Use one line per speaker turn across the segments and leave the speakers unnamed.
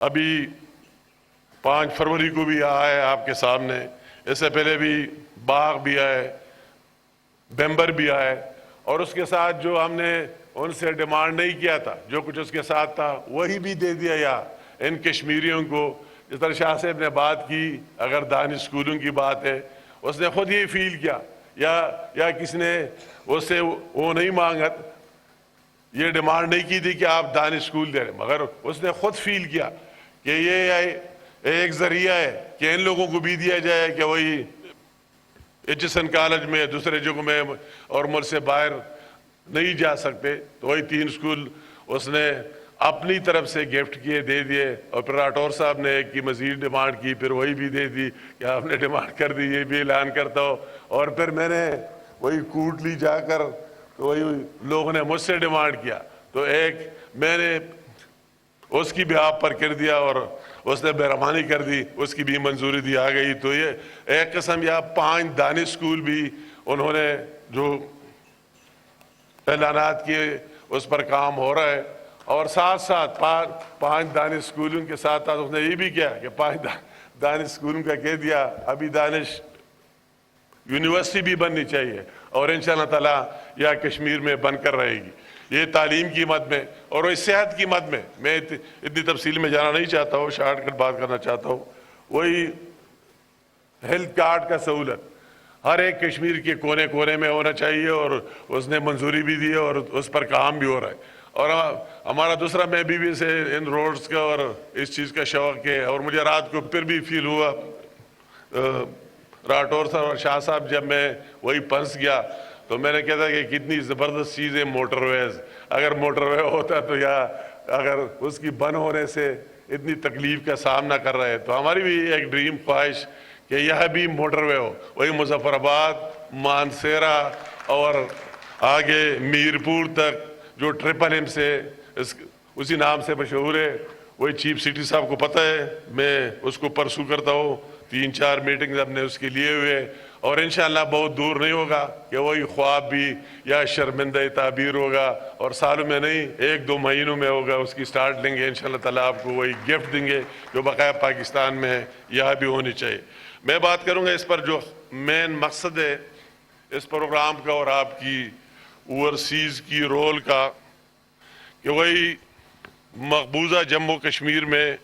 ابھی 5 فروری کو بھی آیا آپ کے سامنے، اس سے پہلے بھی باغ بھی آئے، بیمبر بھی آئے، اور اس کے ساتھ جو ہم نے ان سے ڈیمانڈ نہیں کیا تھا، جو کچھ اس کے ساتھ تھا وہی بھی دے دیا. یا ان کشمیریوں کو جس طرح شاہ صاحب نے بات کی، اگر دانش اسکولوں کی بات ہے، اس نے خود یہ فیل کیا، یا کسی نے اس سے وہ نہیں مانگا، یہ ڈیمانڈ نہیں کی تھی کہ آپ دانش اسکول دے رہے، مگر اس نے خود فیل کیا کہ یہ ایک ذریعہ ہے کہ ان لوگوں کو بھی دیا جائے کہ وہی ایچسن کالج میں، دوسرے جگہوں میں، اور ملک سے باہر نہیں جا سکتے، تو وہی 3 اسکول اس نے اپنی طرف سے گفٹ کیے، دے دیے. اور پھر راٹھور صاحب نے ایک کی مزید ڈیمانڈ کی، پھر وہی بھی دے دی کہ آپ نے ڈیمانڈ کر دی، یہ بھی اعلان کرتا ہو. اور پھر میں نے وہی کوٹ لی جا کر، تو وہی لوگوں نے مجھ سے ڈیمانڈ کیا، تو ایک میں نے اس کی بھی آپ پر کر دیا، اور اس نے بہرحمانی کر دی، اس کی بھی منظوری دی، آ گئی. تو یہ ایک قسم یا 5 دانش اسکول بھی انہوں نے جو اعلانات کیے اس پر کام ہو رہا ہے. اور ساتھ ساتھ 5 دانش اسکولوں کے ساتھ ساتھ اس نے یہ بھی کیا کہ 5 دانش اسکولوں کا کہہ دیا ابھی دانش یونیورسٹی بھی بننی چاہیے، اور انشاءاللہ تعالیٰ یہ کشمیر میں بن کر رہے گی. یہ تعلیم کی مد میں، اور وہ صحت کی مد میں میں اتنی تفصیل میں جانا نہیں چاہتا ہوں، شارٹ کٹ بات کرنا چاہتا ہوں. وہی ہیلتھ کارڈ کا سہولت ہر ایک کشمیر کے کونے کونے میں ہونا چاہیے، اور اس نے منظوری بھی دی ہے، اور اس پر کام بھی ہو رہا ہے. اور ہمارا دوسرا میں بھی سے ان روڈز کا اور اس چیز کا شوق ہے. اور مجھے رات کو پھر بھی فیل ہوا، راٹھور صاحب اور شاہ صاحب جب میں وہی پنس گیا، تو میں نے کہا کہ کتنی زبردست چیز ہے موٹر ویز. اگر موٹر وے ہوتا تو یا اگر اس کی بند ہونے سے اتنی تکلیف کا سامنا کر رہے، تو ہماری بھی ایک ڈریم خواہش کہ یہ بھی موٹر وے ہو، وہی مظفر آباد، مانسیرا اور آگے میرپور تک، جو ٹرپل ایم سے اسی نام سے مشہور ہے. وہی چیف سٹی صاحب کو پتہ ہے، میں اس کو پرسو کرتا ہوں، 3-4 میٹنگز ہم نے اس کے لیے ہوئے. اور انشاءاللہ بہت دور نہیں ہوگا کہ وہی خواب بھی یا شرمندہ تعبیر ہوگا، اور سالوں میں نہیں 1-2 مہینوں میں ہوگا، اس کی سٹارٹ لیں گے انشاءاللہ تعالیٰ. آپ کو وہی گفٹ دیں گے جو بقایا پاکستان میں ہے، یہاں بھی ہونی چاہیے. میں بات کروں گا اس پر جو مین مقصد ہے اس پروگرام کا اور آپ کی اوورسیز کی رول کا، کہ وہی مقبوضہ جموں کشمیر میں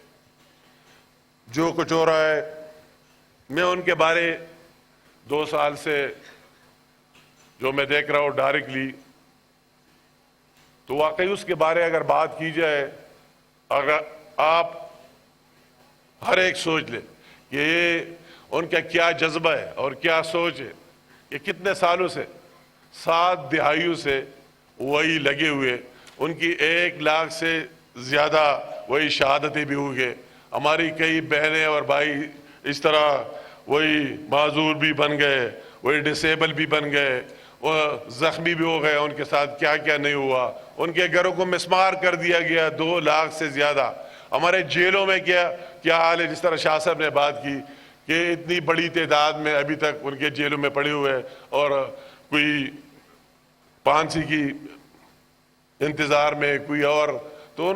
جو کچھ ہو رہا ہے. میں ان کے بارے 2 سال سے جو میں دیکھ رہا ہوں ڈائریکٹلی، تو واقعی اس کے بارے اگر بات کی جائے، اگر آپ ہر ایک سوچ لیں کہ یہ ان کا کیا جذبہ ہے اور کیا سوچ ہے. کہ کتنے سالوں سے، 7 دہائیوں سے وہی لگے ہوئے، ان کی 1 لاکھ سے زیادہ وہی شہادتیں بھی ہو گئے. ہماری کئی بہنیں اور بھائی اس طرح وہی معذور بھی بن گئے، وہی ڈسیبل بھی بن گئے، وہ زخمی بھی ہو گئے. ان کے ساتھ کیا کیا نہیں ہوا، ان کے گھروں کو مسمار کر دیا گیا. 2 لاکھ سے زیادہ. ہمارے جیلوں میں کیا حال ہے، جس طرح شاہ صاحب نے بات کی کہ اتنی بڑی تعداد میں ابھی تک ان کے جیلوں میں پڑے ہوئے، اور کوئی پھانسی کی انتظار میں، کوئی اور. تو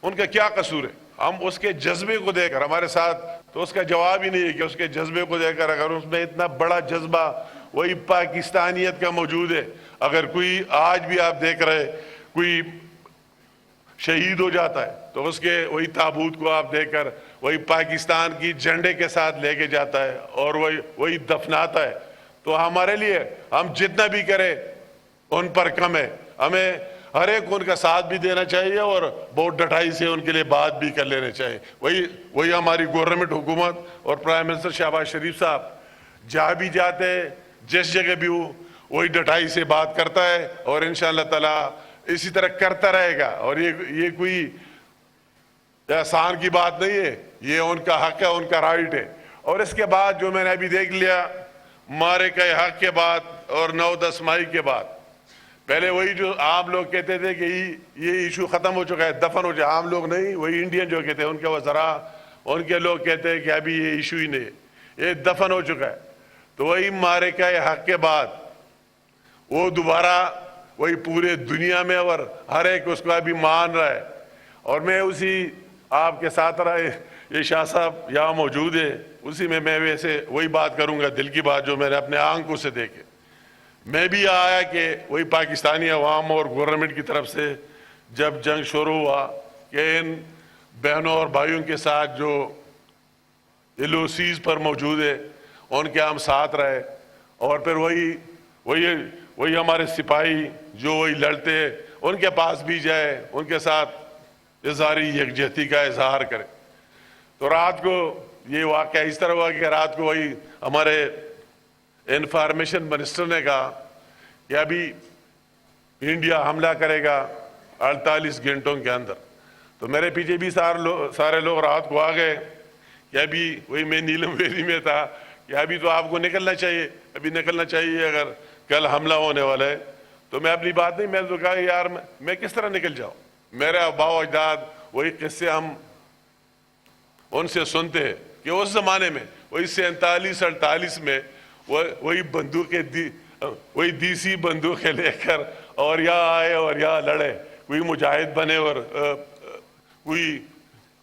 ان کا کیا قصور ہے؟ ہم اس کے جذبے کو دے کر ہمارے ساتھ، تو اس کا جواب ہی نہیں ہے کہ اس کے جذبے کو دے کر، اگر اس میں اتنا بڑا جذبہ وہی پاکستانیت کا موجود ہے. اگر کوئی آج بھی آپ دیکھ رہے کوئی شہید ہو جاتا ہے، تو اس کے وہی تابوت کو آپ دیکھ کر وہی پاکستان کی جھنڈے کے ساتھ لے کے جاتا ہے اور وہی دفناتا ہے. تو ہمارے لیے ہم جتنا بھی کریں ان پر کم ہے. ہمیں ہر ایک ان کا ساتھ بھی دینا چاہیے، اور بہت ڈٹائی سے ان کے لیے بات بھی کر لینا چاہیے. وہی ہماری گورنمنٹ حکومت اور پرائم منسٹر شہباز شریف صاحب جہاں بھی جاتے ہیں، جس جگہ بھی ہو، وہی ڈٹائی سے بات کرتا ہے، اور انشاءاللہ تعالیٰ اسی طرح کرتا رہے گا. اور یہ کوئی احسان کی بات نہیں ہے، یہ ان کا حق ہے، ان کا رائٹ ہے. اور اس کے بعد جو میں نے ابھی دیکھ لیا، مارے کے حق کے بعد اور 9-10 مئی کے بعد، پہلے وہی جو عام لوگ کہتے تھے کہ یہ ایشو ختم ہو چکا ہے، دفن ہو جائے. عام لوگ نہیں، وہی انڈین جو کہتے ہیں، ان کے وزراء، ان کے لوگ کہتے ہیں کہ ابھی یہ ایشو ہی نہیں ہے، یہ دفن ہو چکا ہے. تو وہی مارے کے حق کے بعد وہ دوبارہ وہی پورے دنیا میں، اور ہر ایک اس کو ابھی مان رہا ہے. اور میں اسی آپ کے ساتھ رہے. یہ شاہ صاحب یہاں موجود ہے, اسی میں ویسے وہی بات کروں گا, دل کی بات جو میں نے اپنے آنکھوں سے دیکھے. میں بھی آیا کہ وہی پاکستانی عوام اور گورنمنٹ کی طرف سے جب جنگ شروع ہوا کہ ان بہنوں اور بھائیوں کے ساتھ جو LOCs پر موجود ہے ان کے ہم ساتھ رہے, اور پھر وہی ہمارے سپاہی جو وہی لڑتے ان کے پاس بھی جائے, ان کے ساتھ اظہاری یکجہتی کا اظہار کرے. تو رات کو یہ واقعہ اس طرح ہوا کہ رات کو وہی ہمارے انفارمیشن منسٹر نے کہا کہ ابھی انڈیا حملہ کرے گا 48 گھنٹوں کے اندر. تو میرے پیچھے بھی سارے لوگ رات کو آ گئے کہ ابھی وہی میں نیلم ویلی میں تھا کہ ابھی تو آپ کو نکلنا چاہیے, ابھی نکلنا چاہیے اگر کل حملہ ہونے والا ہے. تو میں اپنی بات نہیں, میں تو کہا یار میں کس طرح نکل جاؤں, میرے آبا و اجداد وہی قصے ہم ان سے سنتے ہیں کہ اس زمانے میں وہی 47-48 میں وہی بندوقیں وہی دیسی بندوقیں لے کر اور یہاں آئے اور یہاں لڑے, کوئی مجاہد بنے اور کوئی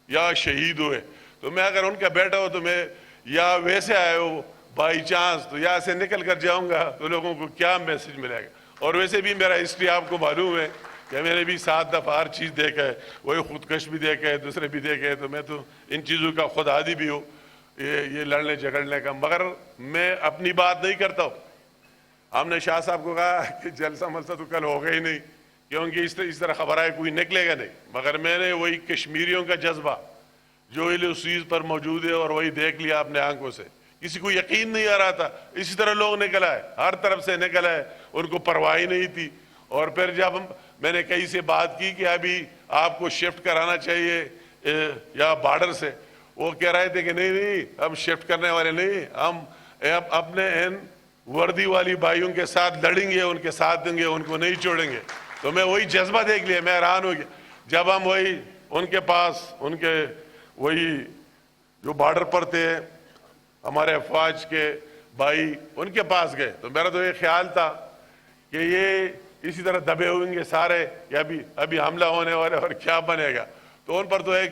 یا شہید ہوئے. تو میں اگر ان کا بیٹا ہو تو میں یا ویسے آئے ہو بائی چانس تو یہاں سے نکل کر جاؤں گا تو لوگوں کو کیا میسج ملے گا. اور ویسے بھی میرا ہسٹری آپ کو معلوم ہے کہ میں نے بھی 7 دفعہ ہر چیز دیکھا ہے, وہی خودکش بھی دیکھا ہے, دوسرے بھی دیکھے ہے. تو میں تو ان چیزوں کا خود عادی بھی ہوں, یہ لڑنے جھگڑنے کا. مگر میں اپنی بات نہیں کرتا ہوں. ہم نے شاہ صاحب کو کہا کہ جلسہ ملسہ تو کل ہوگا ہی نہیں کیونکہ اس طرح خبر آئے کوئی نکلے گا نہیں. مگر میں نے وہی کشمیریوں کا جذبہ جو LOCs پر موجود ہے اور وہی دیکھ لیا اپنے آنکھوں سے. کسی کو یقین نہیں آ رہا تھا, اسی طرح لوگ نکل آئے, ہر طرف سے نکل آئے, ان کو پرواہ ہی نہیں تھی. اور پھر جب میں نے کئی سے بات کی کہ ابھی آپ کو شفٹ کرانا چاہیے یا بارڈر سے, وہ کہہ رہے تھے کہ نہیں ہم شفٹ کرنے والے نہیں, ہم اپنے ان وردی والی بھائیوں کے ساتھ لڑیں گے, ان کے ساتھ دیں گے, ان کو نہیں چھوڑیں گے. تو میں وہی جذبہ دیکھ لیا, میں حیران ہو گیا جب ہم وہی ان کے پاس ان کے وہی جو بارڈر پر تھے ہمارے افواج کے بھائی ان کے پاس گئے. تو میرا تو یہ خیال تھا کہ یہ اسی طرح دبے ہوئیں گے سارے کہ ابھی حملہ ہونے والے اور کیا بنے گا. تو ان پر تو ایک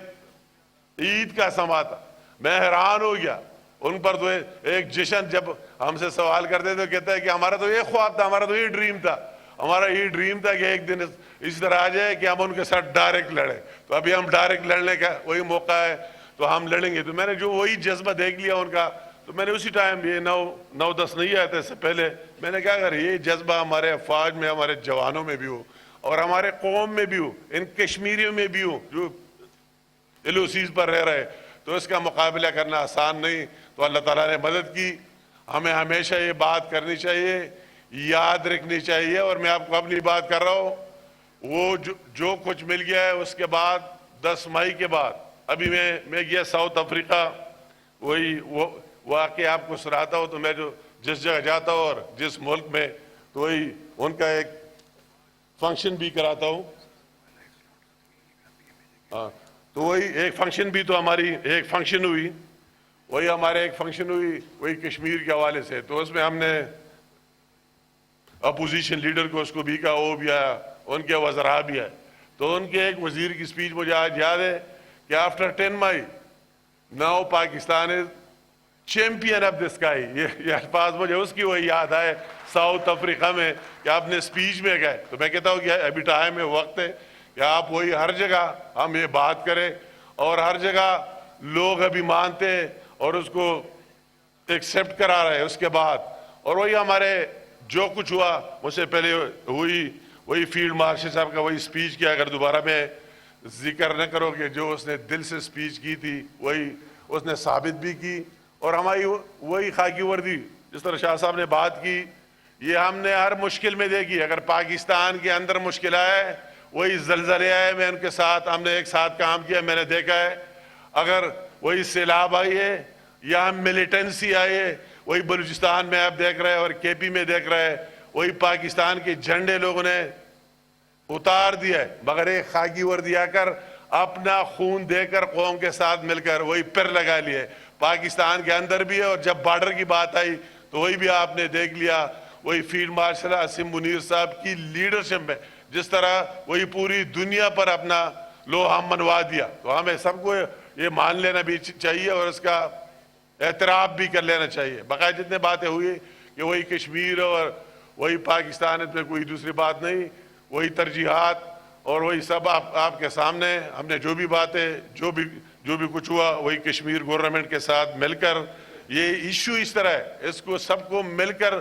عید کا سما تھا, میں حیران ہو گیا. ان پر تو ایک جشن, جب ہم سے سوال کرتے تو کہتا ہے کہ ہمارا تو یہ خواب تھا, ہمارا تو یہ ڈریم تھا, ہمارا یہ ڈریم تھا کہ ایک دن اس طرح آ جائے کہ ہم ان کے ساتھ ڈائریکٹ لڑیں. تو ابھی ہم ڈائریکٹ لڑنے کا وہی موقع ہے تو ہم لڑیں گے. تو میں نے جو وہی جذبہ دیکھ لیا ان کا, تو میں نے اسی ٹائم یہ 9-10 نہیں آئے تھے اس سے پہلے میں نے کہا اگر یہ جذبہ ہمارے افواج میں, ہمارے جوانوں میں بھی ہو اور ہمارے قوم میں بھی ہو, ان کشمیریوں میں بھی ہو جو LOCs پر رہ رہے, تو اس کا مقابلہ کرنا آسان نہیں. تو اللہ تعالیٰ نے مدد کی. ہمیں ہمیشہ یہ بات کرنی چاہیے, یاد رکھنی چاہیے. اور میں آپ کو اپنی بات کر رہا ہوں, وہ جو کچھ مل گیا ہے اس کے بعد 10 مئی کے بعد ابھی میں گیا ساؤتھ افریقہ, وہی وہ واقعہ آپ کو سناتا ہوں. تو میں جو جس جگہ جاتا ہوں اور جس ملک میں, تو وہی ان کا ایک فنکشن بھی کراتا ہوں. تو وہی ایک فنکشن بھی تو ہماری ایک فنکشن ہوئی, وہی ہمارے ایک فنکشن ہوئی وہی کشمیر کے حوالے سے. تو اس میں ہم نے اپوزیشن لیڈر کو اس کو بھی کہا, وہ بھی آیا, ان کے وزراء بھی آئے. تو ان کے ایک وزیر کی سپیچ مجھے آج یاد ہے کہ after 10 May now Pakistan is champion of the sky. یہ الفاظ مجھے اس کی وہی یاد آئے ساؤتھ افریقہ میں کہ آپ نے سپیچ میں گئے. تو میں کہتا ہوں کہ ابھی ٹائم ہے, وقت ہے کہ آپ وہی ہر جگہ ہم یہ بات کریں, اور ہر جگہ لوگ ابھی مانتے اور اس کو ایکسیپٹ کرا رہے. اس کے بعد اور وہی ہمارے جو کچھ ہوا مجھ سے پہلے ہوئی وہی فیلڈ مارشل صاحب کا وہی سپیچ کیا, اگر دوبارہ میں ذکر نہ کرو کہ جو اس نے دل سے سپیچ کی تھی وہی اس نے ثابت بھی کی. اور ہماری وہی خاکی وردی جس طرح شاہ صاحب نے بات کی, یہ ہم نے ہر مشکل میں دیکھی. اگر پاکستان کے اندر مشکل آئے, وہی زلزلے آئے, میں ان کے ساتھ ہم نے ایک ساتھ کام کیا, میں نے دیکھا ہے. اگر وہی سیلاب آئی ہے یا ہم ملیٹنسی آئے, وہی بلوچستان میں آپ دیکھ رہے اور KP میں دیکھ رہے, وہی پاکستان کے جھنڈے لوگوں نے اتار دیا ہے, مگر ایک خاکی وردی آ کر اپنا خون دے کر قوم کے ساتھ مل کر وہی پر لگا لیے. پاکستان کے اندر بھی ہے, اور جب بارڈر کی بات آئی تو وہی بھی آپ نے دیکھ لیا, وہی فیلڈ مارشل عاصم منیر صاحب کی لیڈرشپ میں جس طرح وہی پوری دنیا پر اپنا لو ہم منوا دیا، تو ہمیں سب کو یہ مان لینا بھی چاہیے اور اس کا اعتراف بھی کر لینا چاہیے۔ باقاعدہ جتنے باتیں ہوئی کہ وہی کشمیر اور وہی پاکستان، اس میں کوئی دوسری بات نہیں، وہی ترجیحات اور وہی سب آپ کے سامنے ہم نے جو بھی باتیں جو بھی کچھ ہوا وہی کشمیر گورنمنٹ کے ساتھ مل کر، یہ ایشو اس طرح ہے، اس کو سب کو مل کر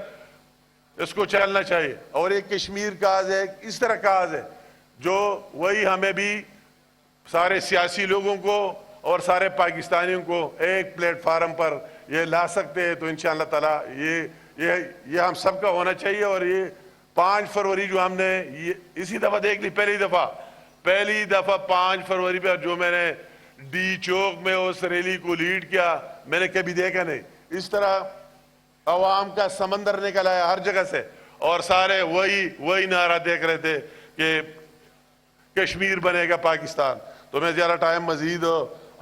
اس کو چلنا چاہیے۔ اور ایک کشمیر کاز ہے، اس طرح کاز ہے جو وہی ہمیں بھی سارے سیاسی لوگوں کو اور سارے پاکستانیوں کو ایک پلیٹ فارم پر یہ لا سکتے ہیں، تو انشاءاللہ تعالی یہ ہم سب کا ہونا چاہیے۔ اور یہ 5 فروری جو ہم نے اسی دفعہ دیکھ لی، پہلی دفعہ 5 فروری پہ جو میں نے ڈی چوک میں اس ریلی کو لیڈ کیا، میں نے کبھی دیکھا نہیں اس طرح عوام کا سمندر نکل آیا ہر جگہ سے، اور سارے وہی نعرہ دیکھ رہے تھے کہ کشمیر بنے گا پاکستان۔ تو میں زیادہ ٹائم مزید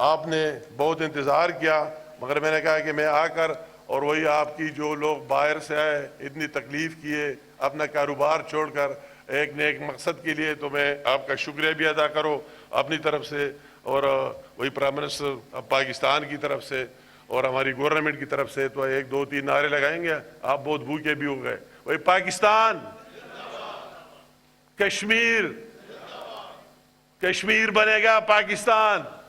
آپ نے بہت انتظار کیا، مگر میں نے کہا کہ میں آ کر اور وہی آپ کی جو لوگ باہر سے آئے، اتنی تکلیف کیے اپنا کاروبار چھوڑ کر ایک نیک مقصد کے لیے، تو میں آپ کا شکریہ بھی ادا کرو اپنی طرف سے، اور وہی پرائم منسٹر پاکستان کی طرف سے اور ہماری گورنمنٹ کی طرف سے۔ تو 1 2 3 نعرے لگائیں گے، آپ بہت بھوکے بھی ہو گئے۔ وہی پاکستان، کشمیر بنے گا پاکستان۔